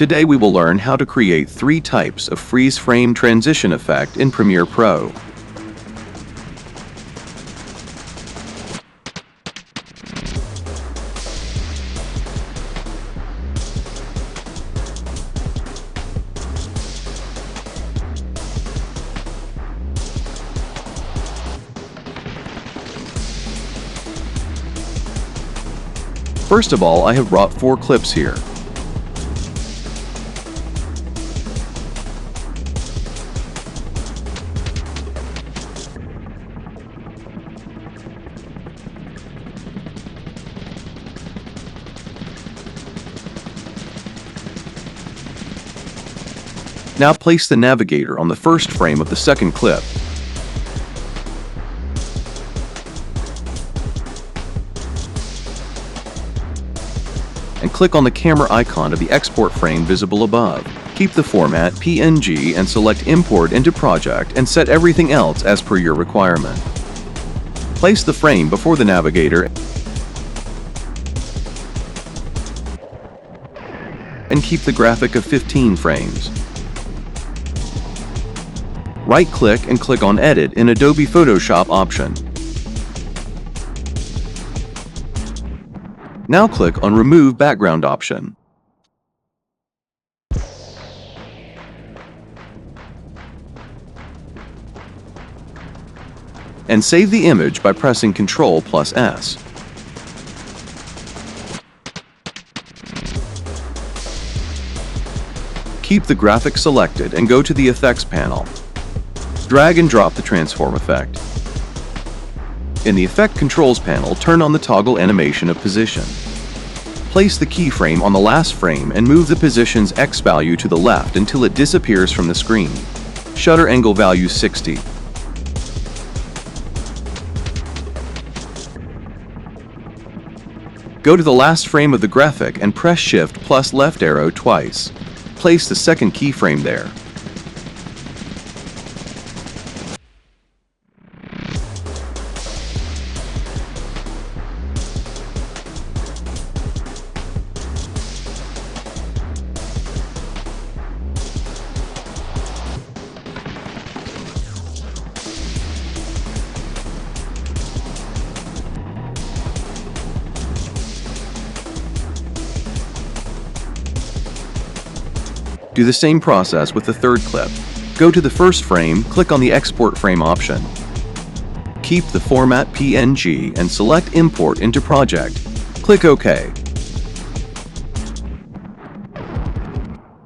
Today we will learn how to create 3 types of freeze frame transition effect in Premiere Pro. First of all, I have brought 4 clips here. Now place the navigator on the first frame of the second clip. And click on the camera icon of the export frame visible above. Keep the format PNG and select Import into Project and set everything else as per your requirement. Place the frame before the navigator and keep the graphic of 15 frames. Right-click and click on Edit in Adobe Photoshop option. Now click on Remove Background option. And save the image by pressing Ctrl+S. Keep the graphic selected and go to the Effects panel. Drag and drop the transform effect. In the Effect Controls panel, turn on the toggle animation of position. Place the keyframe on the last frame and move the position's X value to the left until it disappears from the screen. Shutter angle value 60. Go to the last frame of the graphic and press Shift plus left arrow twice. Place the second keyframe there. Do the same process with the third clip. Go to the first frame, click on the Export Frame option. Keep the format PNG and select Import into Project. Click OK.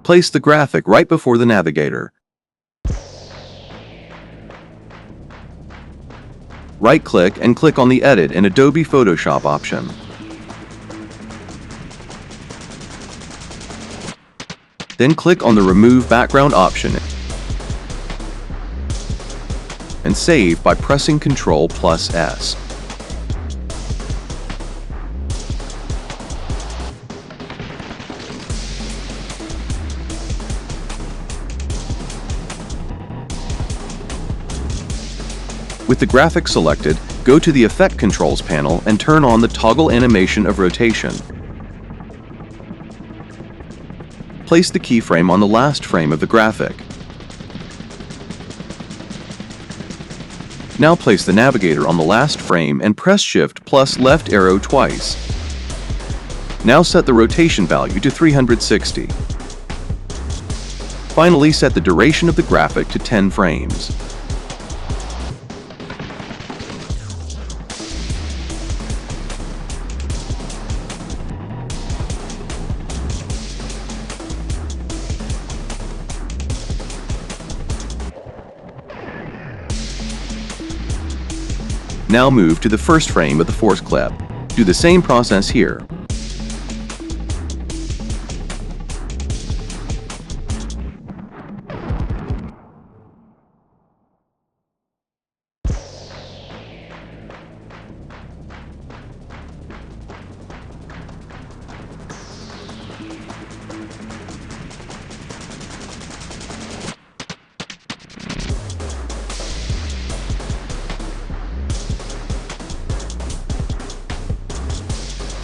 Place the graphic right before the navigator. Right-click and click on the Edit in Adobe Photoshop option. Then click on the Remove Background option and save by pressing Ctrl+S. With the graphic selected, go to the Effect Controls panel and turn on the toggle animation of rotation. Place the keyframe on the last frame of the graphic. Now place the navigator on the last frame and press Shift plus left arrow twice. Now set the rotation value to 360. Finally, set the duration of the graphic to 10 frames. Now move to the first frame of the fourth clip. Do the same process here.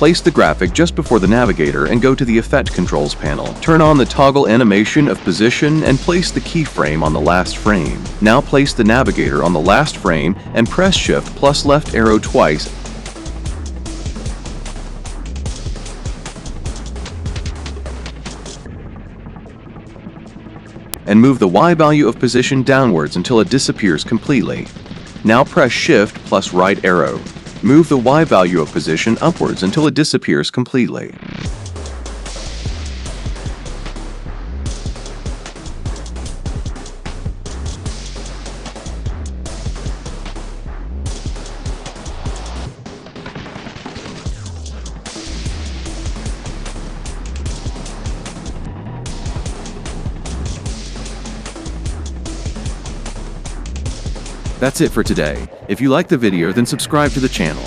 Place the graphic just before the navigator and go to the Effect Controls panel. Turn on the toggle animation of position and place the keyframe on the last frame. Now place the navigator on the last frame and press Shift plus left arrow twice. And move the Y value of position downwards until it disappears completely. Now press Shift plus right arrow. Move the Y value of position upwards until it disappears completely. That's it for today. If you like the video, then subscribe to the channel.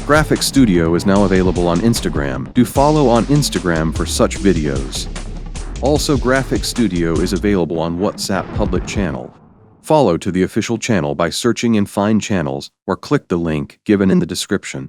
GraphiX Studio is now available on Instagram. Do follow on Instagram for such videos. Also, GraphiX Studio is available on WhatsApp public channel. Follow to the official channel by searching in Find Channels or click the link given in the description.